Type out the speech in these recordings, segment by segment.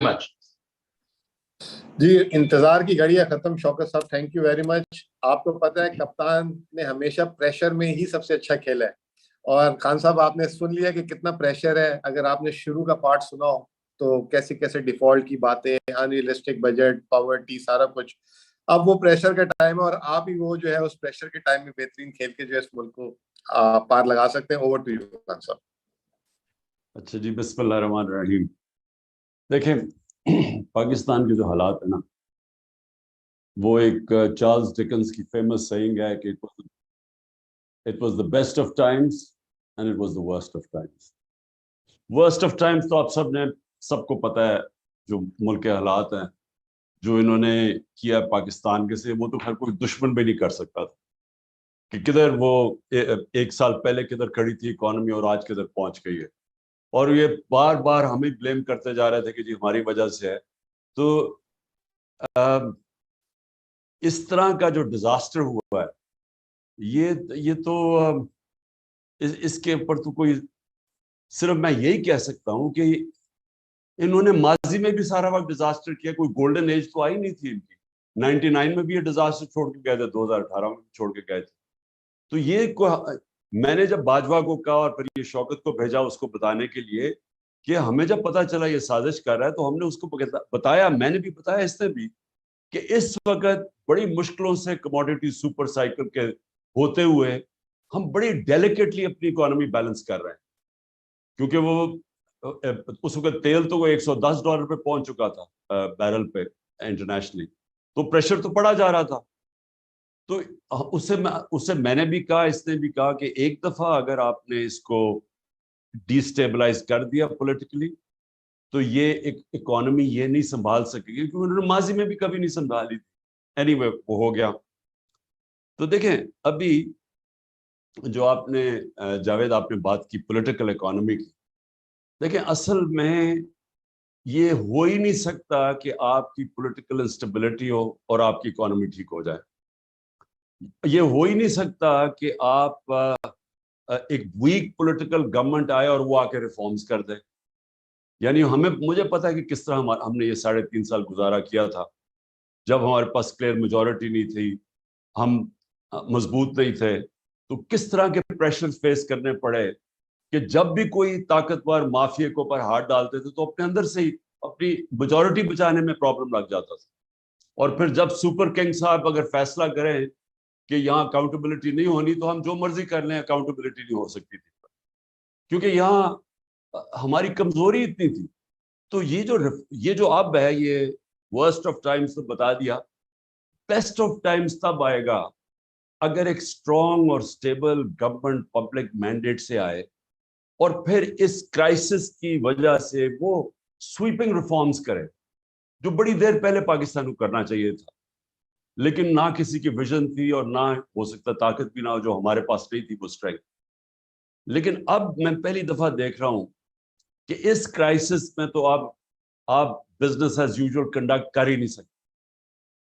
much. جی انتظار کی گھڑیاں ختم. شوکت صاحب تھینک یو ویری مچ. آپ کو پتہ ہے کپتان نے ہمیشہ پریشر میں ہی سب سے اچھا کھیلا ہے, اور خان صاحب آپ نے سن لیا کہ کتنا پریشر ہے. اگر آپ نے شروع کا پارٹ سنا ہو تو کیسے کیسے ڈیفالٹ کی باتیں, ان ریئلسٹک بجٹ, پاورٹی, سارا کچھ. اب وہ پریشر کا ٹائم ہے اور آپ ہی وہ جو ہے اس پریشر کے ٹائم میں بہترین کھیل کے جو ہے اس ملک کو پار لگا سکتے ہیں. اوور ٹو یو خان صاحب. اچھا جی, بسم اللہ الرحمن الرحیم. دیکھیں پاکستان کے جو حالات ہیں نا, وہ ایک چارلز ڈکنس کی فیمس سیئنگ ہے کہ it was the best of times and it was the worst of times. worst of times تو آپ سب کو پتہ ہے, جو ملک کے حالات ہیں جو انہوں نے کیا پاکستان کے سے, وہ تو خیر کوئی دشمن بھی نہیں کر سکتا تھا کہ کدھر وہ ایک سال پہلے کدھر کھڑی تھی اکانومی اور آج کدھر پہنچ گئی ہے. اور یہ بار بار ہمیں بلیم کرتے جا رہے تھے کہ جی ہماری وجہ سے ہے. تو اس طرح کا جو ڈیزاسٹر ہوا ہے, یہ تو اس کے اوپر تو کوئی, صرف میں یہی کہہ سکتا ہوں کہ انہوں نے ماضی میں بھی سارا وقت ڈیزاسٹر کیا, کوئی گولڈن ایج تو آئی نہیں تھی ان کی. 99 میں بھی یہ ڈیزاسٹر چھوڑ کے گئے تھے, 2018 میں بھی چھوڑ کے گئے تھے. تو یہ میں نے جب باجوہ کو کہا اور پھر یہ شوکت کو بھیجا اس کو بتانے کے لیے کہ ہمیں جب پتا چلا یہ سازش کر رہا ہے, تو ہم نے اس کو بتایا, میں نے بھی بتایا اس نے بھی, کہ اس وقت بڑی مشکلوں سے کموڈیٹی سپر سائیکل کے ہوتے ہوئے ہم بڑی ڈیلیکیٹلی اپنی اکانومی بیلنس کر رہے ہیں. کیونکہ وہ اس وقت تیل تو وہ $110 پہ پہنچ چکا تھا بیرل پہ انٹرنیشنلی, تو پریشر تو پڑا جا رہا تھا. تو اس سے میں نے بھی کہا, اس نے بھی کہا کہ ایک دفعہ اگر آپ نے اس کو ڈی اسٹیبلائز کر دیا پولیٹیکلی, تو یہ ایک اکانومی یہ نہیں سنبھال سکے گی, کیونکہ انہوں نے ماضی میں بھی کبھی نہیں سنبھالی تھی. اینی وے وہ ہو گیا. تو دیکھیں ابھی جو آپ نے جاوید آپ نے بات کی پولیٹیکل اکانومی کی, دیکھیں اصل میں یہ ہو ہی نہیں سکتا کہ آپ کی پولیٹیکل انسٹیبلٹی ہو اور آپ کی اکانومی ٹھیک ہو جائے. یہ ہو ہی نہیں سکتا کہ آپ ایک ویک پولیٹیکل گورنمنٹ آئے اور وہ آ کے ریفارمز کر دے. یعنی مجھے پتا ہے کہ کس طرح ہم نے یہ 3.5 سال گزارا کیا تھا, جب ہمارے پاس کلیئر میجورٹی نہیں تھی, ہم مضبوط نہیں تھے, تو کس طرح کے پریشر فیس کرنے پڑے کہ جب بھی کوئی طاقتور مافیا کو پر ہاتھ ڈالتے تھے تو اپنے اندر سے ہی اپنی میجورٹی بچانے میں پرابلم لگ جاتا تھا. اور پھر جب سپر کنگ صاحب اگر فیصلہ کریں کہ یہاں اکاؤنٹیبلٹی نہیں ہونی, تو ہم جو مرضی کر لیں, اکاؤنٹیبلٹی نہیں ہو سکتی تھی, کیونکہ یہاں ہماری کمزوری اتنی تھی. تو یہ جو اب ہے, یہ ورسٹ آف ٹائمز تو بتا دیا, بیسٹ آف ٹائمز تب آئے گا اگر ایک اسٹرانگ اور اسٹیبل گورنمنٹ پبلک مینڈیٹ سے آئے, اور پھر اس کرائسس کی وجہ سے وہ سویپنگ ریفارمز کرے, جو بڑی دیر پہلے پاکستان کو کرنا چاہیے تھا, لیکن نہ کسی کی ویژن تھی اور نہ ہو سکتا طاقت بھی نہ ہو, جو ہمارے پاس نہیں تھی وہ اسٹرینتھ. لیکن اب میں پہلی دفعہ دیکھ رہا ہوں کہ اس کرائسس میں تو آپ بزنس ایز یوزول کنڈکٹ کر ہی نہیں سکتے.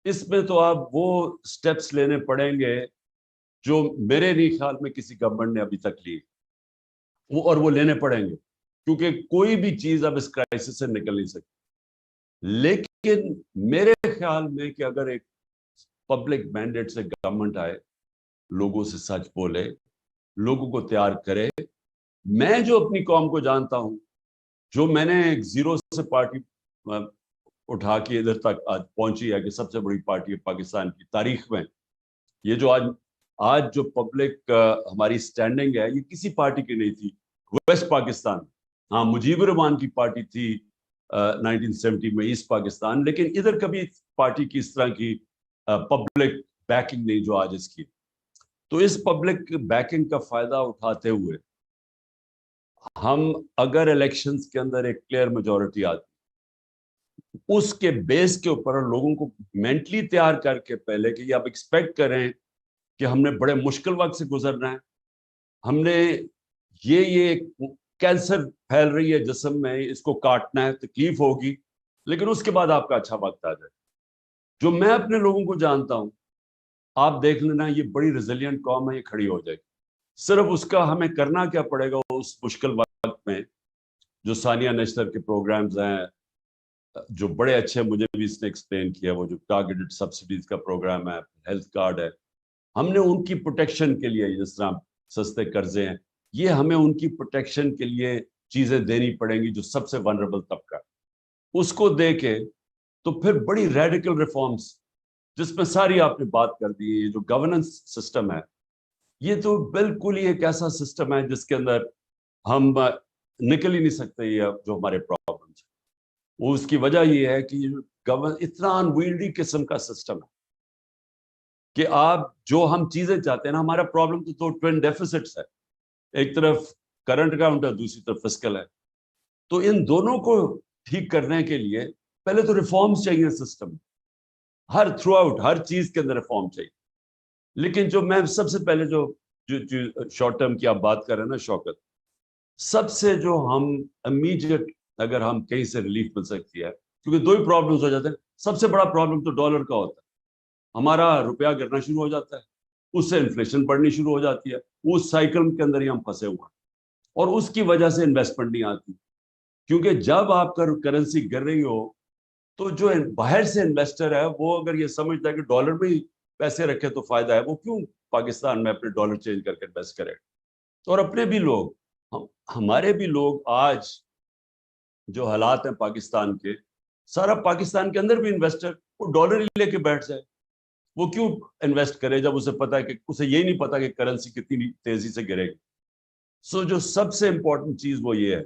اس میں تو آپ وہ سٹیپس لینے پڑیں گے جو میرے نہیں خیال میں کسی گورنمنٹ نے ابھی تک لی, اور وہ لینے پڑیں گے, کیونکہ کوئی بھی چیز اب اس کرائسس سے نکل نہیں سکتی. لیکن میرے خیال میں کہ اگر ایک پبلک مینڈیٹ سے گورنمنٹ آئے, لوگوں سے سچ بولے, لوگوں کو تیار کرے. میں جو اپنی قوم کو جانتا ہوں, جو میں نے ایک زیرو سے پارٹی اٹھا کے ادھر تک آج پہنچی ہے کہ سب سے بڑی پارٹی ہے پاکستان کی تاریخ میں, یہ جو آج جو پبلک ہماری سٹینڈنگ ہے, یہ کسی پارٹی کی نہیں تھی. ویسٹ پاکستان, ہاں مجیب الرحمان کی پارٹی تھی 1970 میں ایسٹ پاکستان, لیکن ادھر کبھی پارٹی کی اس طرح کی پبلک بیکنگ نہیں جو آج اس کی. تو اس پبلک بیکنگ کا فائدہ اٹھاتے ہوئے ہم اگر الیکشنز کے اندر ایک کلیئر میجورٹی آتی, اس کے بیس کے اوپر لوگوں کو مینٹلی تیار کر کے پہلے کہ یہ آپ ایکسپیکٹ کریں کہ ہم نے بڑے مشکل وقت سے گزرنا ہے, ہم نے یہ کینسر پھیل رہی ہے جسم میں, اس کو کاٹنا ہے, تکلیف ہوگی, لیکن اس کے بعد آپ کا اچھا وقت آ جائے. جو میں اپنے لوگوں کو جانتا ہوں, آپ دیکھ لینا, یہ بڑی ریزیلینٹ قوم ہے, یہ کھڑی ہو جائے گی. صرف اس کا ہمیں کرنا کیا پڑے گا, اس مشکل وقت میں جو ثانیہ نشتر کے پروگرامز ہیں, جو بڑے اچھے مجھے بھی اس نے ایکسپلین کیا, وہ جو ٹارگیٹڈ سبسڈیز کا پروگرام ہے, ہیلتھ کارڈ ہے, ہم نے ان کی پروٹیکشن کے لیے, جس طرح سستے قرضے ہیں, یہ ہمیں ان کی پروٹیکشن کے لیے چیزیں دینی پڑیں گی جو سب سے ونربل طبقہ, اس کو دے کے تو پھر بڑی ریڈیکل ریفارمز, جس میں ساری آپ نے بات کر دی. یہ جو گورننس سسٹم ہے, یہ تو بالکل ہی ایک ایسا سسٹم ہے جس کے اندر ہم نکل ہی نہیں سکتے. یہ جو ہمارے پرابلمس ہیں, وہ اس کی وجہ یہ ہے کہ اتنا انویلڈی قسم کا سسٹم ہے کہ آپ جو ہم چیزیں چاہتے ہیں نا, ہمارا پرابلم تو ٹوین ڈیفیسٹس ہے, ایک طرف کرنٹ اکاؤنٹ ہے, دوسری طرف فسکل ہے. تو ان دونوں کو ٹھیک کرنے کے لیے پہلے تو ریفارمز چاہیے سسٹم, ہر تھرو آؤٹ ہر چیز کے اندر ریفارم چاہیے. لیکن جو میں سب سے پہلے جو شارٹ ٹرم کی آپ بات کر رہے ہیں نا شوکت, سب سے جو ہم امیڈیٹ اگر ہم کہیں سے ریلیف مل سکتی ہے, کیونکہ دو ہی پرابلمز ہو جاتے ہیں. سب سے بڑا پرابلم تو ڈالر کا ہوتا ہے, ہمارا روپیہ گرنا شروع ہو جاتا ہے, اس سے انفلیشن بڑھنی شروع ہو جاتی ہے, اس سائیکل کے اندر ہی ہم پھنسے ہوئے ہیں, اور اس کی وجہ سے انویسٹمنٹ نہیں آتی. کیونکہ جب آپ کا کرنسی گر رہی ہو تو جو باہر سے انویسٹر ہے وہ اگر یہ سمجھتا ہے کہ ڈالر میں ہی پیسے رکھے تو فائدہ ہے, وہ کیوں پاکستان میں اپنے ڈالر چینج کر کے انویسٹ کرے. اور اپنے بھی لوگ, ہمارے بھی لوگ آج جو حالات ہیں پاکستان کے, سارا پاکستان کے اندر بھی انویسٹر وہ ڈالر ہی لے کے بیٹھ جائے. وہ کیوں انویسٹ کرے جب اسے پتا ہے کہ اسے یہ نہیں پتا کہ کرنسی کتنی تیزی سے گرے گی. سو جو سب سے امپورٹنٹ چیز وہ یہ ہے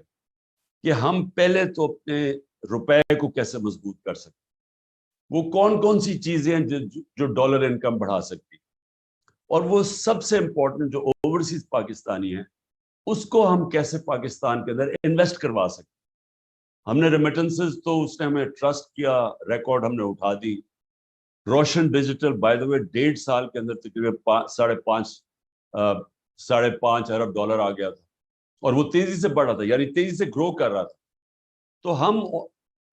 کہ ہم پہلے تو اپنے روپے کو کیسے مضبوط کر سکتے, وہ کون کون سی چیزیں ہیں جو ڈالر انکم بڑھا سکتی, اور وہ سب سے امپورٹنٹ جو اوورسیز پاکستانی ہیں اس کو ہم کیسے پاکستان کے اندر انویسٹ کروا سکتے. ہم نے ریمیٹنسز تو اس نے ہمیں ٹرسٹ کیا, ریکارڈ ہم نے اٹھا دی. روشن ڈیجیٹل بائی دا وے 1.5 سال کے اندر تقریباً 5.5 ارب ڈالر آ گیا تھا, اور وہ تیزی سے بڑھ رہا تھا, یعنی تیزی سے گرو کر رہا تھا. تو ہم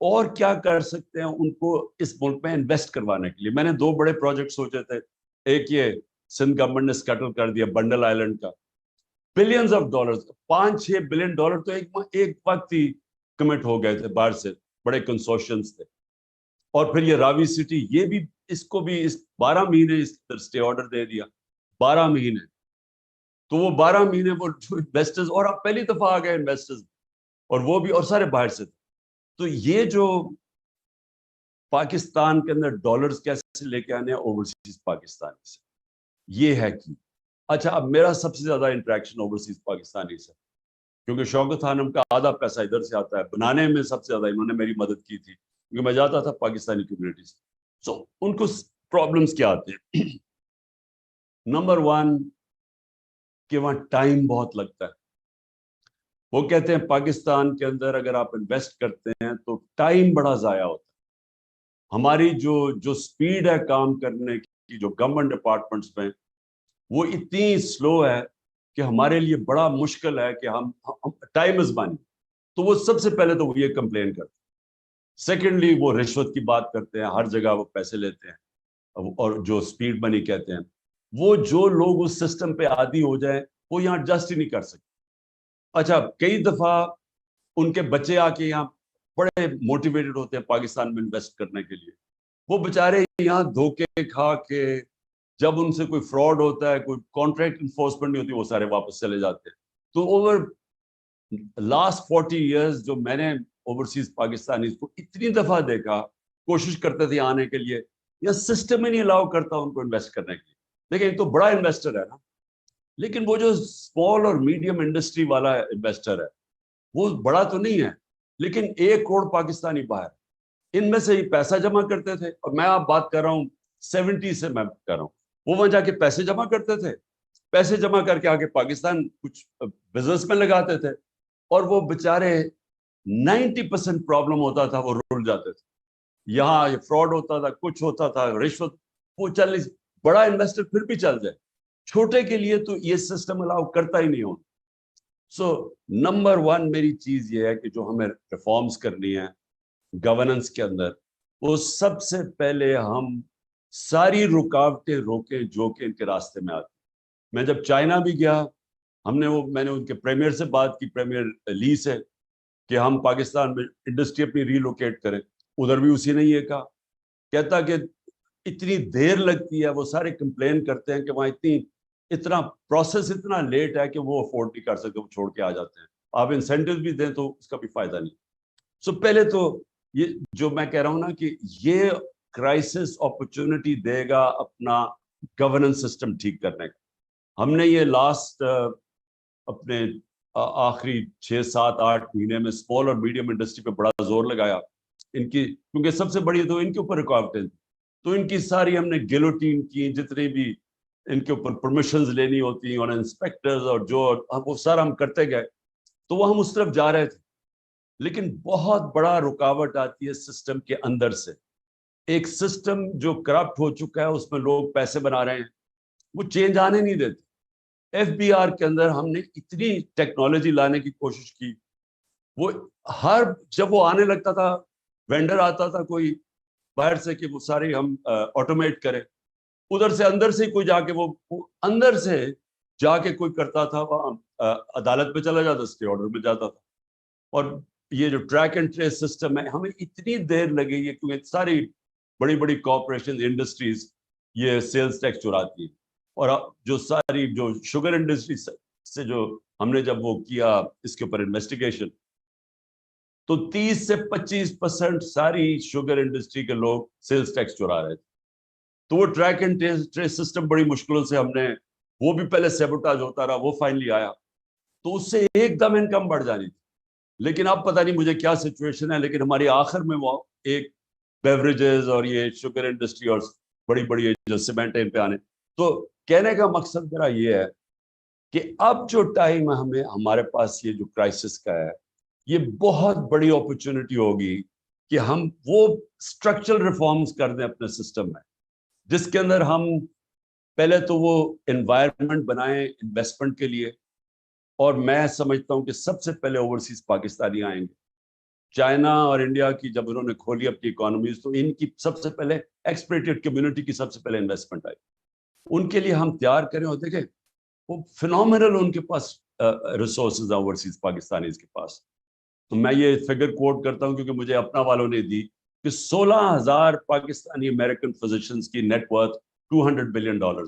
اور کیا کر سکتے ہیں ان کو اس ملک میں انویسٹ کروانے کے لیے. میں نے 2 بڑے پروجیکٹ سوچے تھے. ایک یہ سندھ گورنمنٹ نے سکیٹل کر دیا بنڈل آئیلینڈ کا, billions of dollars, 5-6 billion dollar تو ایک وقت ہی کمٹ ہو گئے تھے باہر سے, بڑے کنسورشنز تھے. اور پھر یہ راوی سٹی, یہ بھی اس کو بھی 12 مہینے اس اسٹے آرڈر دے دیا, 12 مہینے. تو وہ 12 مہینے وہ انویسٹرز, اور اب پہلی دفعہ آ گئے انویسٹرز, اور وہ بھی اور سارے باہر سے تھے. تو یہ جو پاکستان کے اندر ڈالرز کیسے لے کے آنے اوورسیز پاکستانی سے, یہ ہے کہ اچھا اب میرا سب سے زیادہ انٹریکشن اوورسیز پاکستانی سے, کیونکہ شوکت خانم کا آدھا پیسہ ادھر سے آتا ہے, بنانے میں سب سے زیادہ انہوں نے میری مدد کی تھی کیونکہ میں جاتا تھا پاکستانی کمیونٹی سے. سو ان کو پرابلمس کیا آتے ہیں؟ نمبر 1 کہ وہاں ٹائم بہت لگتا ہے. وہ کہتے ہیں پاکستان کے اندر اگر آپ انویسٹ کرتے ہیں تو ٹائم بڑا ضائع ہوتا ہے. ہماری جو سپیڈ ہے کام کرنے کی, جو گورنمنٹ ڈپارٹمنٹس میں, وہ اتنی سلو ہے کہ ہمارے لیے بڑا مشکل ہے کہ ہم ٹائم از مانی. تو وہ سب سے پہلے تو وہ یہ کمپلین کرتے ہیں. سیکنڈلی وہ رشوت کی بات کرتے ہیں, ہر جگہ وہ پیسے لیتے ہیں, اور جو سپیڈ منی کہتے ہیں, وہ جو لوگ اس سسٹم پہ عادی ہو جائیں وہ یہاں ایڈجسٹ ہی نہیں کر سکتے. اچھا کئی دفعہ ان کے بچے آ کے یہاں بڑے موٹیویٹڈ ہوتے ہیں پاکستان میں انویسٹ کرنے کے لیے, وہ بےچارے یہاں دھوکے کھا کے جب ان سے کوئی فراڈ ہوتا ہے, کوئی کانٹریکٹ انفورسمنٹ نہیں ہوتی, وہ سارے واپس چلے جاتے ہیں. تو اوور لاسٹ 40 ایئرز جو میں نے اوورسیز پاکستانی کو اتنی دفعہ دیکھا, کوشش کرتے تھے آنے کے لیے, یا سسٹم ہی نہیں الاؤ کرتا ان کو انویسٹ کرنے کے لیے. لیکن ایک تو بڑا انویسٹر ہے نا, لیکن وہ جو اسمال اور میڈیم انڈسٹری والا انویسٹر ہے وہ بڑا تو نہیں ہے, لیکن 1 کروڑ پاکستانی باہر, ان میں سے ہی پیسہ جمع کرتے تھے. اور میں آپ بات کر رہا ہوں 70 سے میں کر رہا ہوں, وہ وہاں جا کے پیسے جمع کرتے تھے, پیسے جمع کر کے آگے پاکستان کچھ بزنس میں لگاتے تھے, اور وہ بےچارے 90% پرابلم ہوتا تھا, وہ رول جاتے تھے. یہاں فراڈ ہوتا تھا, کچھ ہوتا تھا, رشوت, وہ چل, بڑا انویسٹر پھر بھی چل جائے, چھوٹے کے لیے تو یہ سسٹم الاؤ کرتا ہی نہیں ہو. سو نمبر 1 میری چیز یہ ہے کہ جو ہمیں ریفارمز کرنی ہے گورننس کے اندر, وہ سب سے پہلے ہم ساری رکاوٹیں روکیں جو کہ ان کے راستے میں آتی. میں جب چائنا بھی گیا, میں نے ان کے پریمیئر سے بات کی, پریمیئر لی سے, کہ ہم پاکستان میں انڈسٹری اپنی ری لوکیٹ کریں. ادھر بھی اسی نے یہ کہا، کہتا کہ اتنی دیر لگتی ہے، وہ سارے کمپلین کرتے ہیں کہ وہاں اتنا پروسیس اتنا لیٹ ہے کہ وہ افورڈ نہیں کر سکتے، وہ چھوڑ کے آ جاتے ہیں، آپ انسینٹیو بھی دیں تو اس کا بھی فائدہ نہیں۔ سو پہلے تو یہ جو میں کہہ رہا ہوں نا کہ یہ کرائسس اپرچونٹی دے گا اپنا گورننس سسٹم ٹھیک کرنے کا۔ ہم نے یہ لاسٹ اپنے آخری 6-7-8 مہینے میں اسمال اور میڈیم انڈسٹری پہ بڑا زور لگایا، ان کی کیونکہ سب سے بڑی تو ان کے اوپر رکاوٹیں، تو ان کی ساری ہم نے گیلوٹین کی، جتنے بھی ان کے اوپر پرمیشنز لینی ہوتی اور انسپیکٹرز اور جو وہ سارا ہم کرتے گئے، تو وہ ہم اس طرف جا رہے تھے، لیکن بہت بڑا رکاوٹ آتی ہے سسٹم کے اندر سے۔ ایک سسٹم جو کرپٹ ہو چکا ہے، اس میں لوگ پیسے بنا رہے ہیں، وہ چینج آنے نہیں دیتے۔ ایف بی آر کے اندر ہم نے اتنی ٹیکنالوجی لانے کی کوشش کی، وہ جب وہ آنے لگتا تھا، وینڈر آتا تھا کوئی باہر سے کہ وہ سارے ہم آٹومیٹ کریں، ادھر سے اندر سے کوئی جا کے وہ اندر سے جا کے کوئی کرتا تھا، وہاں عدالت پہ چلا جاتا، اسٹے آرڈر میں جاتا تھا۔ اور یہ جو ٹریک اینڈ ٹریس سسٹم ہے، ہمیں اتنی دیر لگی ہے کیونکہ ساری بڑی بڑی کارپوریشن انڈسٹریز یہ سیلز ٹیکس چراتی ہیں، اور جو ساری جو شوگر انڈسٹری سے جو ہم نے جب وہ کیا اس کے اوپر انویسٹیگیشن، تو 30 سے 25% ساری شوگر انڈسٹری کے لوگ سیلز ٹیکس چرا رہے تھے۔ تو وہ ٹریک اینڈ ٹریس سسٹم بڑی مشکلوں سے ہم نے، وہ بھی پہلے سیبوٹاج ہوتا رہا، وہ فائنلی آیا، تو اس سے ایک دم انکم بڑھ جانی تھی۔ لیکن اب پتہ نہیں مجھے کیا سچویشن ہے، لیکن ہماری آخر میں وہ ایک بیوریجز اور یہ شوگر انڈسٹری اور بڑی بڑی جو سیمنٹ ان پہ آنے، تو کہنے کا مقصد میرا یہ ہے کہ اب جو ٹائم ہمیں ہمارے پاس یہ جو کرائسس کا ہے، یہ بہت بڑی اپرچونٹی ہوگی کہ ہم وہ اسٹرکچرل ریفارمز کر دیں اپنے سسٹم میں، جس کے اندر ہم پہلے تو وہ انوائرمنٹ بنائیں انویسٹمنٹ کے لیے، اور میں سمجھتا ہوں کہ سب سے پہلے اوورسیز پاکستانی آئیں گے۔ چائنا اور انڈیا کی جب انہوں نے کھولی اپنی اکانومیز، تو ان کی سب سے پہلے ایکسپریٹڈ کمیونٹی کی سب سے پہلے انویسٹمنٹ آئی، ان کے لیے ہم تیار کریں۔ اور دیکھیں وہ فنومینل ان کے پاس ریسورسز ہیں اوورسیز پاکستانیز کے پاس۔ تو میں یہ فگر کوٹ کرتا ہوں کیونکہ مجھے اپنا والوں نے دی کہ 16,000 پاکستانی امریکن فزیشنز کی نیٹ ورتھ $200 بلین ہے،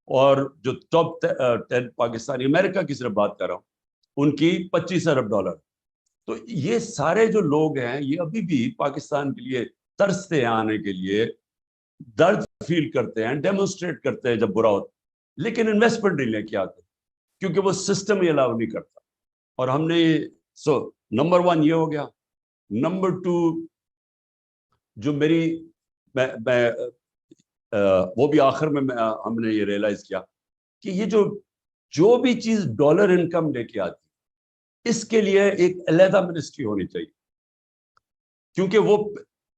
اور جو ٹاپ 10 پاکستانی، امریکہ کی صرف بات کر رہا ہوں، ان کی $25 ارب۔ تو یہ سارے جو لوگ ہیں یہ ابھی بھی پاکستان کے لیے ترستے ہیں آنے کے لیے، درد فیل کرتے ہیں، ڈیمونسٹریٹ کرتے ہیں جب برا ہوتا، لیکن انویسٹمنٹ نہیں لے کے آتے کیونکہ وہ سسٹم ہی الاؤ نہیں کرتا۔ اور ہم نے نمبر 1 یہ ہو گیا۔ نمبر 2 جو میری وہ بھی آخر میں ہم نے یہ ریئلائز کیا کہ یہ جو بھی چیز ڈالر انکم لے کے آتی، اس کے لیے ایک علیحدہ منسٹری ہونی چاہیے، کیونکہ وہ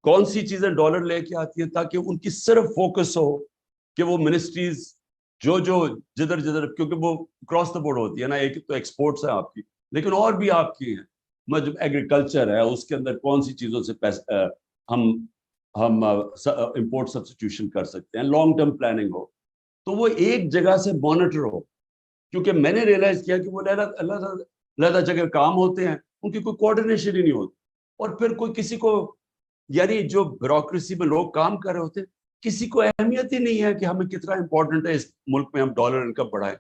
کون سی چیزیں ڈالر لے کے آتی ہیں، تاکہ ان کی صرف فوکس ہو کہ وہ منسٹریز جو جدھر کیونکہ وہ کراس دا بورڈ ہوتی ہے نا، ایک تو ایکسپورٹس ہیں آپ کی، لیکن اور بھی آپ کی ہیں، ایگریکلچر ہے، اس کے اندر کون سی چیزوں سے ہم امپورٹ سبسٹیوشن کر سکتے ہیں، لانگ ٹرم پلاننگ ہو، تو وہ ایک جگہ سے مانیٹر ہو۔ کیونکہ میں نے ریئلائز کیا کہ وہ علیحدہ جگہ کام ہوتے ہیں، ان کی کوئی کوآرڈینیشن ہی نہیں ہوتی، اور پھر کوئی کسی کو، یعنی جو بیوروکریسی میں لوگ کام کر رہے ہوتے ہیں، کسی کو اہمیت ہی نہیں ہے کہ ہمیں کتنا امپورٹنٹ ہے اس ملک میں ہم ڈالر انکم بڑھائیں۔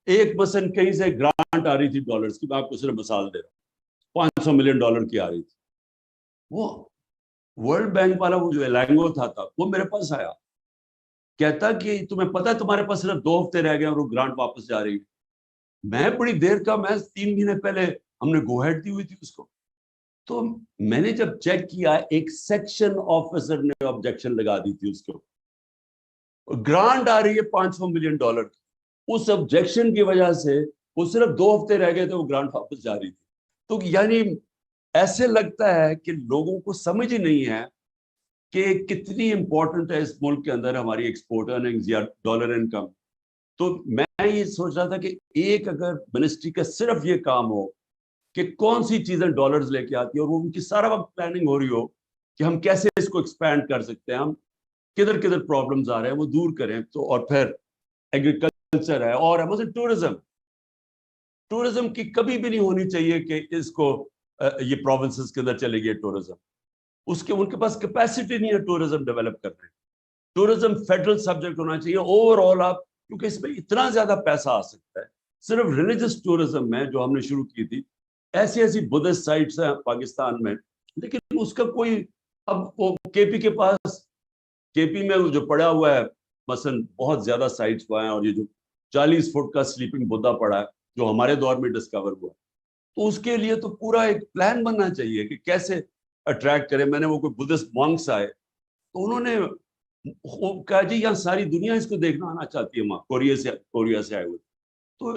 ایک مثلاً کہیں سے گرانٹ آ رہی تھی ڈالرز کی، میں آپ کو صرف مثال دے رہا ہوں، $500 ملین کی آ رہی تھی، وہ ورلڈ بینک والا وہ جو ایلانگو تھا وہ میرے پاس آیا، کہتا کہ تمہیں پتہ ہے تمہارے پاس صرف 2 ہفتے رہ گئے اور وہ گرانٹ واپس جا رہی ہے۔ میں بڑی دیر کا، میں 3 مہینے پہلے ہم نے گو ہیڈ دی ہوئی تھی اس کو، تو میں نے جب چیک کیا ایک سیکشن آفیسر نے آبجیکشن لگا دی تھی اس کو، گرانٹ آ رہی ہے $500 ملین کی، اس آبجیکشن کی وجہ سے وہ صرف 2 ہفتے رہ گئے تھے، وہ گرانٹ واپس جا رہی تھی۔ تو یعنی ایسے لگتا ہے کہ لوگوں کو سمجھ ہی نہیں ہے کہ کتنی امپورٹنٹ ہے اس ملک کے اندر ہماری ایکسپورٹ ارننگز یا ڈالر انکم۔ تو میں یہ سوچ رہا تھا کہ ایک اگر منسٹری کا صرف یہ کام ہو کہ کون سی چیزیں ڈالرز لے کے آتی ہے، اور وہ ان کی سارا وقت پلاننگ ہو رہی ہو کہ ہم کیسے اس کو ایکسپینڈ کر سکتے ہیں، ہم کدھر پرابلمز آ رہے ہیں وہ دور کریں۔ تو اور پھر ایگریکلچر ہے، اور ہے مثلا ٹورزم کی کبھی بھی نہیں ہونی چاہیے کہ اس کو یہ پروونسز کے اندر چلے گی ٹورزم، ان کے پاس کیپیسٹی نہیں ہے ٹورزم ڈیولپ کرنے. ٹورزم فیڈرل سبجیکٹ ہونا چاہیے اوور آل. آپ کیونکہ اس میں اتنا زیادہ پیسہ آ سکتا ہے. صرف ریلیجس ٹورزم میں جو ہم نے شروع کی تھی, ایسی بدھسٹ سائٹس ہیں پاکستان میں, لیکن اس کا کوئی, اب وہ کے پی کے پاس, کے پی میں جو پڑا ہوا ہے مثلا بہت زیادہ سائٹس پائے ہیں, اور یہ جو 40 فٹ کا سلیپنگ بدھا پڑا ہے جو ہمارے دور میں ڈسکور ہوا, تو اس کے لیے تو پورا ایک پلان بننا چاہیے کہ کیسے اٹریکٹ کرے. میں نے وہ کوئی بدھسٹ مونکس آئے تو انہوں نے کہا جی یہاں ساری دنیا اس کو دیکھنا آنا چاہتی ہے, وہاں کوریا سے آئے ہوئے. تو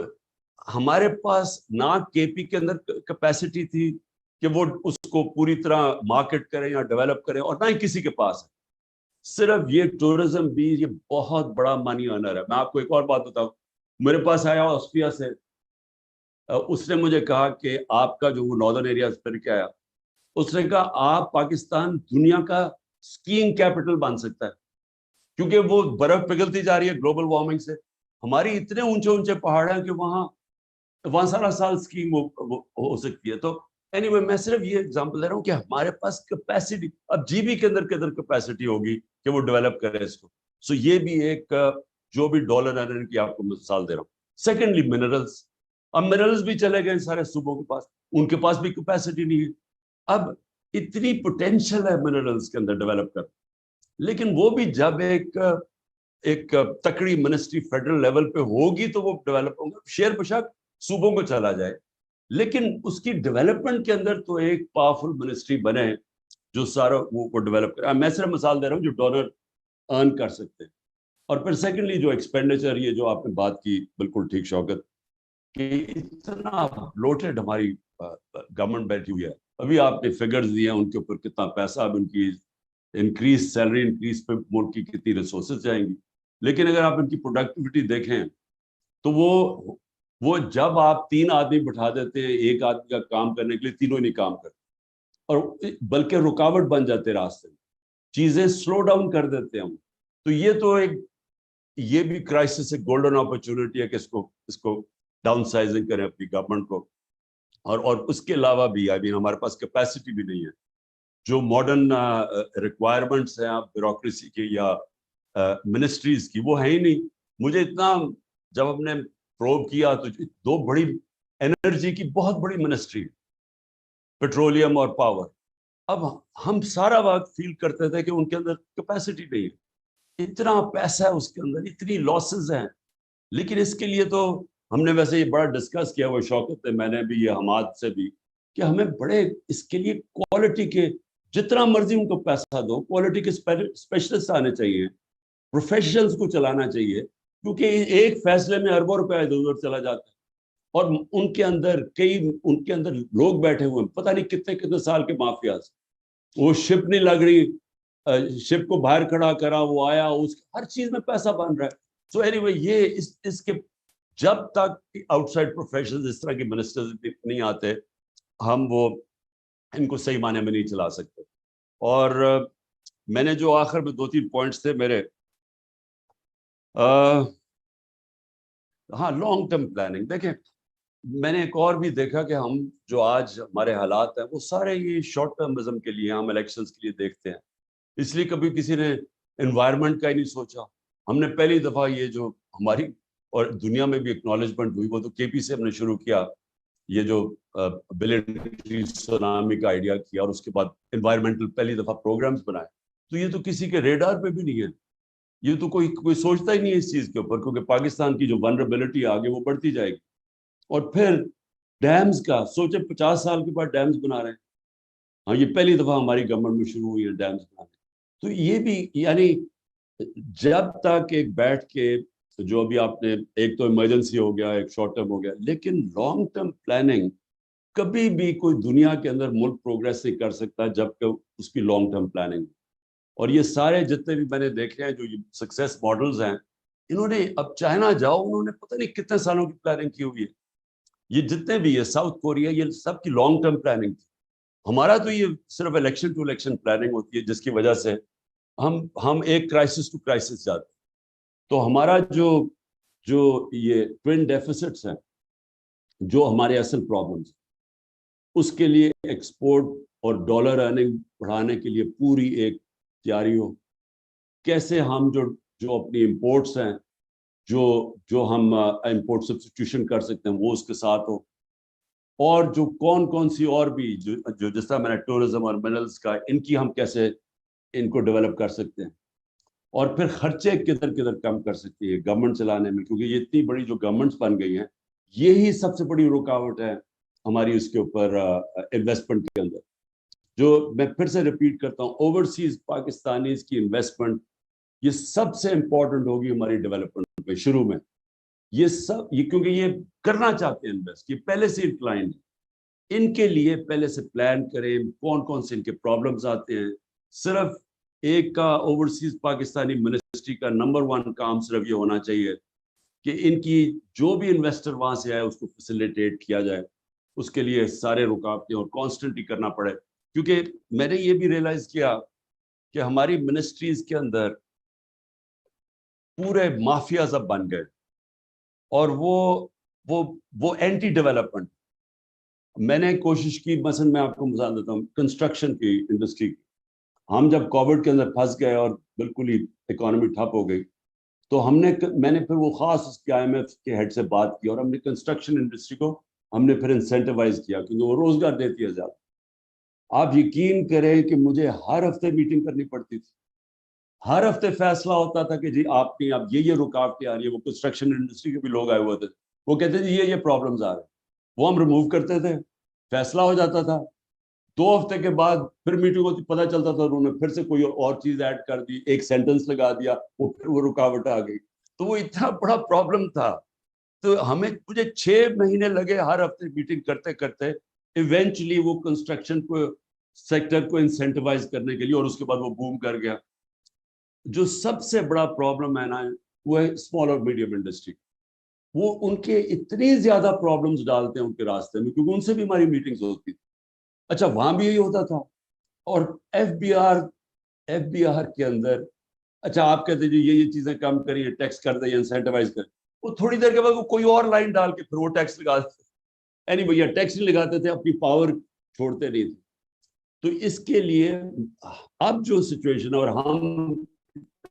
ہمارے پاس نہ کے پی کے اندر کیپیسٹی تھی کہ وہ اس کو پوری طرح مارکیٹ کریں یا ڈیولپ کریں, اور نہ ہی کسی کے پاس ہے. صرف یہ ٹورزم بھی یہ بہت بڑا منی ارنر ہے. میں آپ کو ایک اور بات بتاؤں, میرے پاس آیا آسٹریا سے, اس نے مجھے کہا کہ آپ کا جو وہ ناردرن ایریا پھر کے آیا, اس نے کہا آپ پاکستان دنیا کا اسکیئنگ کیپٹل بن سکتا ہے, کیونکہ وہ برف پگھلتی جا رہی ہے گلوبل وارمنگ سے. ہماری اتنے اونچے پہاڑ ہیں کہ وہاں سارا سال اسکیئنگ ہو سکتی ہے. تو اینی وے, میں صرف یہ ایگزامپل دے رہا ہوں کہ ہمارے پاس کیپیسٹی, اب جی بی کے اندر کیپیسٹی ہوگی کہ وہ ڈیولپ کرے اس کو. سو یہ بھی ایک جو بھی ڈالر ارنر کی آپ کو مثال دے رہا ہوں. سیکنڈلی منرلس, اب منرلس بھی چلے گئے سارے صوبوں کے پاس, ان کے پاس بھی کیپیسٹی نہیں ہے. اب اتنی پوٹینشیل ہے منرلس کے اندر ڈیولپ کر, لیکن وہ بھی جب ایک تکڑی منسٹری فیڈرل لیول پہ ہوگی تو وہ ڈیولپ ہوگا. شیئر بشک صوبوں کو چلا جائے, لیکن اس کی ڈیولپمنٹ کے اندر تو ایک پاورفل منسٹری بنے جو سارا وہ ڈیولپ کرے. میں صرف مثال دے رہا ہوں جو ڈالر ارن کر سکتے ہیں. اور پھر سیکنڈلی جو ایکسپینڈیچر, یہ جو آپ نے بات کی بالکل ٹھیک شوکت, کہ اتنا بلوٹڈ ہماری گورنمنٹ بیٹھی ہوئی ہے. ابھی آپ نے فگرز دیے ہیں ان کے اوپر کتنا پیسہ, اب ان کی انکریز سیلری انکریز پہ ملک کی کتنی ریسورسز جائیں گی, لیکن اگر آپ ان کی پروڈکٹیوٹی دیکھیں تو وہ جب آپ 3 آدمی بٹھا دیتے ہیں ایک آدمی کا کام کرنے کے لیے, تینوں ہی نہیں کام کرتے, اور بلکہ رکاوٹ بن جاتے راستے میں, چیزیں سلو ڈاؤن کر دیتے ہیں ہم. تو یہ بھی کرائسس ہے, گولڈن اپرچونٹی ہے کہ اس کو ڈاؤن سائزنگ کریں اپنی گورنمنٹ کو. اور اس کے علاوہ بھی ہمارے پاس کیپیسٹی بھی نہیں ہے. جو ماڈرن ریکوائرمنٹس ہیں بیوروکریسی کی یا منسٹریز کی, وہ ہے ہی نہیں. مجھے اتنا, جب ہم نے پروب کیا تو 2 بڑی انرجی کی بہت بڑی منسٹری, پیٹرولیم اور پاور, اب ہم سارا وقت فیل کرتے تھے کہ ان کے اندر کیپیسٹی نہیں ہے. اتنا پیسہ ہے اس کے اندر, اتنی لاسز ہیں. لیکن اس کے لیے تو ہم نے ویسے یہ بڑا ڈسکس کیا, وہ شوکت ہے, میں نے بھی, یہ حماد سے بھی, کہ ہمیں بڑے اس کے لیے کوالٹی کے, جتنا مرضی ان کو پیسہ دو, کوالٹی کے اسپیشلسٹ آنے چاہیے, پروفیشنلز کو چلانا چاہیے, کیونکہ ایک فیصلے میں اربوں روپے ادھر ادھر چلا جاتا ہے. اور ان کے اندر لوگ بیٹھے ہوئے ہیں, پتہ نہیں کتنے سال کے مافیاز. وہ شپ نہیں لگ رہی, شپ کو باہر کھڑا کرا, وہ آیا, ہر چیز میں پیسہ بن رہا ہے. سو اینی وے, یہ اس کے جب تک آؤٹ سائڈ پروفیشنز اس طرح کے منسٹرز نہیں آتے, ہم ان کو صحیح معنی میں نہیں چلا سکتے. اور میں نے جو آخر میں 2-3 پوائنٹس تھے میرے, ہاں, لانگ ٹرم پلاننگ. دیکھیں, میں نے ایک اور بھی دیکھا کہ ہم جو آج ہمارے حالات ہیں وہ سارے یہ شارٹ ٹرمزم کے لیے, ہم الیکشنز کے لیے دیکھتے ہیں. اس لیے کبھی کسی نے انوائرمنٹ کا ہی نہیں سوچا. ہم نے پہلی دفعہ یہ جو ہماری اور دنیا میں بھی اکنالجمنٹ ہوئی, وہ تو کے پی سے ہم نے شروع کیا, یہ جو بلین ٹری سونامی کا آئیڈیا کیا, اور اس کے بعد انوائرمنٹل پہلی دفعہ پروگرامز بنائے. تو یہ تو کسی کے ریڈار پہ بھی نہیں ہے, یہ تو کوئی سوچتا ہی نہیں ہے اس چیز کے اوپر, کیونکہ پاکستان کی جو ولنریبلٹی آگے وہ بڑھتی جائے گی. اور پھر ڈیمز کا سوچے, 50 سال کے بعد ڈیمز بنا رہے ہیں. ہاں, یہ پہلی دفعہ ہماری گورنمنٹ میں شروع ہوئی ہے ڈیمز بنانے. تو یہ بھی, یعنی جب تک ایک بیٹھ کے, جو ابھی آپ نے, ایک تو ایمرجنسی ہو گیا, ایک شارٹ ٹرم ہو گیا, لیکن لانگ ٹرم پلاننگ کبھی بھی کوئی دنیا کے اندر ملک پروگریس نہیں کر سکتا جب کہ اس کی لانگ ٹرم پلاننگ. اور یہ سارے جتنے بھی میں نے دیکھے ہیں جو سکسیس ماڈلز ہیں, انہوں نے, اب چائنا جاؤ, انہوں نے پتہ نہیں کتنے سالوں کی پلاننگ کی ہوئی ہے. یہ جتنے بھی ہے, ساؤتھ کوریا, یہ سب کی لانگ ٹرم پلاننگ تھی. ہمارا تو یہ صرف الیکشن ٹو الیکشن پلاننگ ہوتی ہے, جس کی وجہ سے ہم ایک کرائسس ٹو کرائسس جاتے ہیں. تو ہمارا جو یہ ٹوین ڈیفیسٹس ہیں, جو ہمارے اصل پرابلمس, اس کے لیے ایکسپورٹ اور ڈالر ارننگ بڑھانے کے لیے پوری ایک تیاری ہو. کیسے ہم جو اپنی امپورٹس ہیں جو ہم امپورٹ سبسٹیوشن کر سکتے ہیں وہ اس کے ساتھ ہو, اور جو کون سی اور بھی جو جس طرح میں نے ٹورزم اور منرلس کا, ان کی ہم کیسے ان کو ڈیولپ کر سکتے ہیں, اور پھر خرچے کدھر کم کر سکتی ہے گورنمنٹ چلانے میں, کیونکہ یہ اتنی بڑی جو گورنمنٹس بن گئی ہیں یہی سب سے بڑی رکاوٹ ہے ہماری اس کے اوپر انویسٹمنٹ کے اندر. جو میں پھر سے ریپیٹ کرتا ہوں, اوورسیز پاکستانیز کی انویسٹمنٹ یہ سب سے امپورٹنٹ ہوگی ہماری ڈیولپمنٹ میں شروع میں. یہ کیونکہ یہ کرنا چاہتے ہیں انویسٹ, یہ پہلے سے انکلائنڈ ہے. ان کے لیے پہلے سے پلان کریں کون سے ان کے پرابلمز آتے ہیں. صرف ایک کا اوورسیز پاکستانی منسٹری کا نمبر 1 کام صرف یہ ہونا چاہیے کہ ان کی جو بھی انویسٹر وہاں سے آئے اس کو فیسیلیٹیٹ کیا جائے. اس کے لیے سارے رکاوٹیں اور کانسٹنٹلی کرنا پڑے, کیونکہ میں نے یہ بھی ریئلائز کیا کہ ہماری منسٹریز کے اندر پورے مافیاز اب بن گئے, اور وہ اینٹی ڈیولپمنٹ. میں نے کوشش کی, مثلا میں آپ کو مثال دیتا ہوں کنسٹرکشن کی انڈسٹری کی. ہم جب کووڈ کے اندر پھنس گئے اور بالکل ہی اکانومی ٹھپ ہو گئی, تو میں نے پھر وہ خاص اس کے IMF کے ہیڈ سے بات کی, اور ہم نے کنسٹرکشن انڈسٹری کو ہم نے پھر انسینٹیوائز کیا, کیونکہ وہ روزگار دیتی ہے زیادہ. آپ یقین کریں کہ مجھے ہر ہفتے میٹنگ کرنی پڑتی تھی, ہر ہفتے فیصلہ ہوتا تھا کہ جی آپ کی اب یہ رکاوٹیں آ رہی ہیں. وہ کنسٹرکشن انڈسٹری کے بھی لوگ آئے ہوئے تھے, وہ کہتے تھے یہ پرابلمز آ رہے ہیں, وہ ہم ریموو کرتے تھے, فیصلہ ہو جاتا تھا. 2 ہفتے کے بعد پھر میٹنگ ہوتی, پتہ چلتا تھا انہوں نے پھر سے کوئی اور چیز ایڈ کر دی, ایک سینٹنس لگا دیا, وہ رکاوٹ آ گئی. تو وہ اتنا بڑا پرابلم تھا. تو مجھے 6 مہینے لگے ہر ہفتے میٹنگ کرتے کرتے ایونچولی وہ کنسٹرکشن کو سیکٹر کو انسینٹیوائز کرنے کے لیے, اور اس کے بعد وہ بوم کر گیا. جو سب سے بڑا پرابلم ہے نا وہ ہے اسمال اور میڈیم انڈسٹری. وہ ان کے اتنی زیادہ پرابلمز ڈالتے ہیں ان کے راستے میں, کیونکہ ان سے بھی ہماری میٹنگز ہوتی تھی. اچھا وہاں بھی یہی ہوتا تھا. اور FBR کے اندر اچھا آپ کہتے جی یہ چیزیں کم کریے, ٹیکس کر دیں, انسینٹیوائز کریں. وہ تھوڑی دیر کے بعد وہ کوئی اور لائن ڈال کے پھر وہ ٹیکس لگا دیتے. یعنی بھیا ٹیکس نہیں لگاتے تھے, اپنی پاور چھوڑتے نہیں تھے. تو اس کے لیے اب جو سچویشن, اور ہم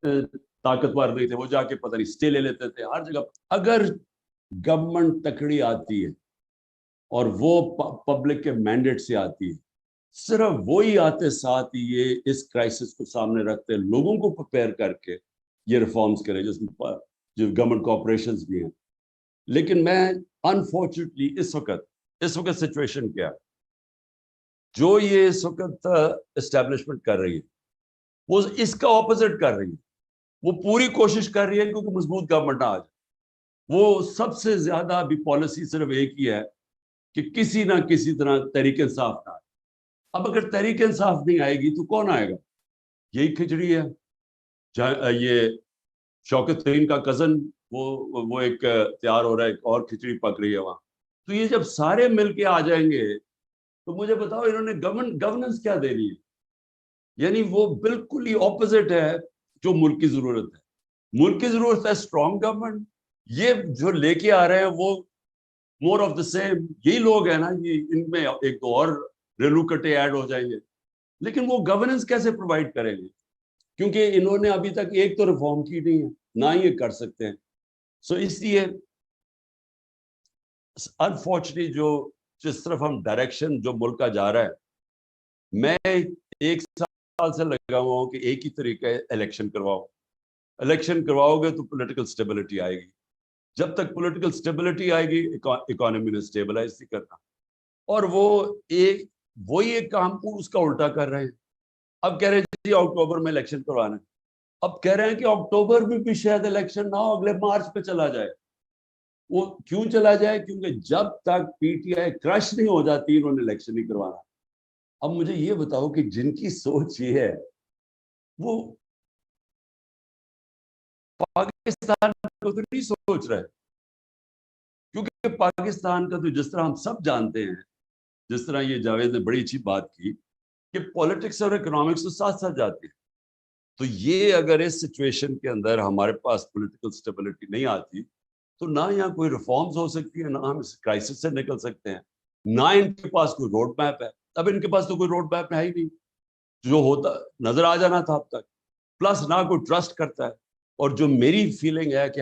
طاقتور نہیں تھے, وہ جا کے پتہ نہیں اسٹے لے لیتے تھے ہر جگہ. اگر گورنمنٹ تکڑی آتی ہے اور وہ پبلک کے مینڈیٹ سے آتی ہے, صرف وہی آتے ساتھ ہی یہ اس کرائسس کو سامنے رکھتے ہیں, لوگوں کو پریپیئر کر کے یہ ریفارمز کرے, جس میں جو گورنمنٹ کارپوریشنز بھی ہیں. لیکن میں انفارچونیٹلی اس وقت سچویشن کیا, جو یہ اس وقت اسٹیبلشمنٹ کر رہی ہے وہ اس کا اپوزٹ کر رہی ہے. وہ پوری کوشش کر رہی ہے کیونکہ مضبوط گورنمنٹ آ جائے. وہ سب سے زیادہ ابھی پالیسی صرف ایک ہی ہے کہ کسی نہ کسی طرح تحریک انصاف نہ آئے. اب اگر تحریک انصاف نہیں آئے گی تو کون آئے گا؟ یہی کھچڑی ہے. یہ شوکت ترین کا کزن وہ ایک تیار ہو رہا ہے, ایک اور کھچڑی پک رہی ہے وہاں. تو یہ جب سارے مل کے آ جائیں گے تو مجھے بتاؤ انہوں نے گورننس کیا دینی ہے؟ یعنی وہ بالکل ہی اپوزٹ ہے جو ملک کی ضرورت ہے. ملک کی ضرورت ہے اسٹرانگ گورنمنٹ. یہ جو لے کے آ رہے ہیں وہ مور آف دا سیم. یہی لوگ ہیں نا, ان میں ایک دو اور ریلو کٹے ایڈ ہو جائیں گے, لیکن وہ گورننس کیسے پرووائڈ کریں گے؟ کیونکہ انہوں نے ابھی تک ایک تو ریفارم کی نہیں ہے, نہ ہی یہ کر سکتے ہیں. سو اس لیے انفارچونیٹلی جس طرف ہم ڈائریکشن جو ملک کا جا رہا ہے, میں 1 سال سے لگا ہوا ہوں کہ ایک ہی طریقہ ہے, الیکشن کرواؤ گے تو پولیٹیکل سٹیبلٹی آئے گی. جب تک پولیٹیکل سٹیبلٹی آئے گی اکانومی نے سٹیبلائز نہیں کرنا. اور وہی ایک کام کو اس کا الٹا کر رہے ہیں. اب کہہ رہے ہیں جی اکتوبر میں الیکشن کروانا ہے. اب کہہ رہے ہیں کہ اکتوبر میں بھی شاید الیکشن نہ ہو, اگلے مارچ پہ چلا جائے. وہ کیوں چلا جائے؟ کیونکہ جب تک PTI کرش نہیں ہو جاتی انہوں نے الیکشن نہیں کروانا. اب مجھے یہ بتاؤ کہ جن کی سوچ یہ ہے وہ پاکستان کو تو نہیں سوچ رہے, کیونکہ پاکستان کا تو جس طرح ہم سب جانتے ہیں, جس طرح یہ جاوید نے بڑی اچھی بات کی کہ پولیٹکس اور اکنامکس تو ساتھ ساتھ جاتے ہیں. تو یہ اگر اس سچویشن کے اندر ہمارے پاس پولیٹیکل سٹیبلٹی نہیں آتی تو نہ یہاں کوئی ریفارمز ہو سکتی ہے, نہ ہم اس کرائسس سے نکل سکتے ہیں, نہ ان کے پاس کوئی روڈ میپ ہے. اب ان کے پاس تو کوئی روڈ میپ ہے ہی نہیں, جو ہوتا نظر آ جانا تھا اب تک, پلس نہ کوئی ٹرسٹ کرتا ہے. اور جو میری فیلنگ ہے کہ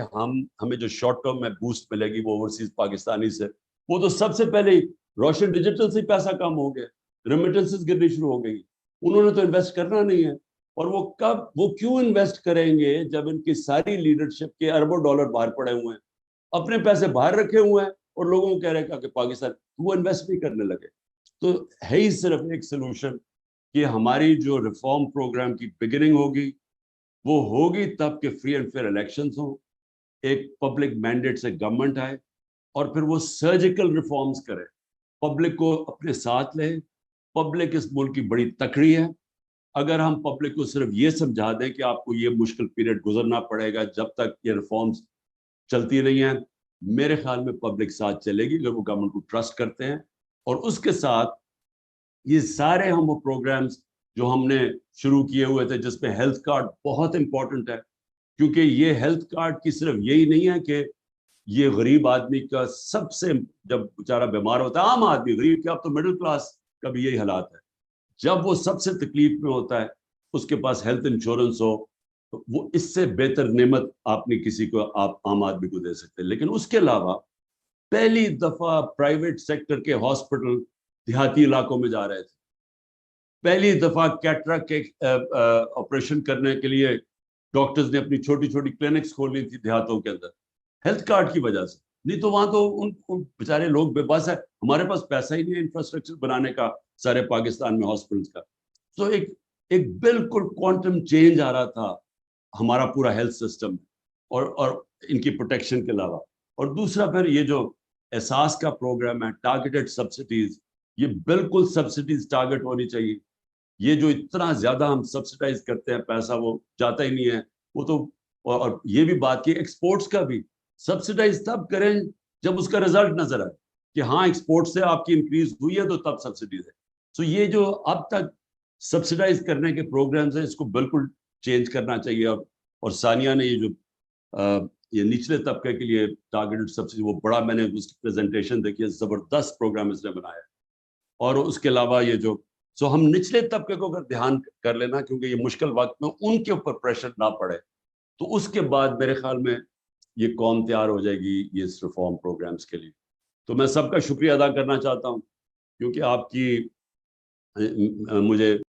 ہمیں جو شارٹ ٹرم میں بوسٹ ملے گی وہ اوورسیز پاکستانی سے, وہ تو سب سے پہلے روشن ڈیجیٹل سے پیسہ کم ہو گیا, ریمیٹنسز گرنی شروع ہو گئی. انہوں نے تو انویسٹ کرنا نہیں ہے, اور وہ کیوں انویسٹ کریں گے جب ان کی ساری لیڈرشپ کے اربوں ڈالر باہر پڑے ہوئے ہیں, اپنے پیسے باہر رکھے ہوئے ہیں, اور لوگوں کو کہہ رہے ہیں کہ پاکستان, وہ انویسٹ نہیں کرنے لگے. تو ہے ہی صرف ایک سلوشن کہ ہماری جو ریفارم پروگرام کی بگننگ ہوگی وہ ہوگی تب کہ فری اینڈ فیئر الیکشنز ہوں, ایک پبلک مینڈیٹ سے گورنمنٹ آئے, اور پھر وہ سرجیکل ریفارمز کرے, پبلک کو اپنے ساتھ لے. پبلک اس ملک کی بڑی تکڑی ہے. اگر ہم پبلک کو صرف یہ سمجھا دیں کہ آپ کو یہ مشکل پیریڈ گزرنا پڑے گا جب تک یہ ریفارمز چلتی نہیں ہیں, میرے خیال میں پبلک ساتھ چلے گی اگر وہ گورنمنٹ کو ٹرسٹ کرتے ہیں. اور اس کے ساتھ یہ سارے ہم وہ پروگرامز جو ہم نے شروع کیے ہوئے تھے, جس میں ہیلتھ کارڈ بہت امپورٹنٹ ہے, کیونکہ یہ ہیلتھ کارڈ کی صرف یہی نہیں ہے کہ یہ غریب آدمی کا سب سے, جب بیچارہ بیمار ہوتا ہے, عام آدمی, غریب کیا, اب تو مڈل کلاس کا بھی یہی حالات ہے, جب وہ سب سے تکلیف میں ہوتا ہے اس کے پاس ہیلتھ انشورنس ہو, وہ اس سے بہتر نعمت آپ نے کسی کو, آپ عام آدمی کو دے سکتے. لیکن اس کے علاوہ پہلی دفعہ پرائیویٹ سیکٹر کے ہاسپٹل دیہاتی علاقوں میں جا رہے تھے, پہلی دفعہ کیٹرک کے آپریشن کرنے کے لیے ڈاکٹرز نے اپنی چھوٹی چھوٹی کلینکس کھولی تھی دیہاتوں کے اندر, ہیلتھ کارڈ کی وجہ سے. نہیں تو وہاں تو ان بیچارے لوگ بے بس ہے, ہمارے پاس پیسہ ہی نہیں ہے انفراسٹرکچر بنانے کا سارے پاکستان میں ہاسپٹلس کا. تو ایک بالکل کوانٹم چینج آ رہا تھا ہمارا پورا ہیلتھ سسٹم, اور ان کی پروٹیکشن کے علاوہ. اور دوسرا پھر یہ جو احساس کا پروگرام ہے, ٹارگیٹڈ سبسڈیز, یہ بالکل سبسڈیز ٹارگیٹ ہونی چاہیے. یہ جو اتنا زیادہ ہم سبسڈائز کرتے ہیں پیسہ, وہ جاتا ہی نہیں ہے. وہ تو, اور یہ بھی بات کی ایکسپورٹس کا بھی سبسڈائز تب کریں جب اس کا رزلٹ نظر آئے کہ ہاں ایکسپورٹ سے آپ کی انکریز ہوئی ہے, تو تب سبسڈیز ہے. سو یہ جو اب تک سبسڈائز کرنے کے پروگرامز ہیں, اس کو بالکل چینج کرنا چاہیے. اور ثانیہ نے یہ جو یہ نچلے طبقے کے لیے ٹارگیٹڈ سبسڈی, وہ بڑا, میں نے اس کی پریزنٹیشن دیکھی ہے, زبردست پروگرام اس نے بنایا. اور اس کے علاوہ یہ جو ہم نچلے طبقے کو اگر دھیان کر لینا, کیونکہ یہ مشکل وقت میں ان کے اوپر پریشر نہ پڑے, تو اس کے بعد میرے خیال میں یہ قوم تیار ہو جائے گی یہ اس ریفارم پروگرامز کے لیے. تو میں سب کا شکریہ ادا کرنا چاہتا ہوں, کیونکہ آپ کی مجھے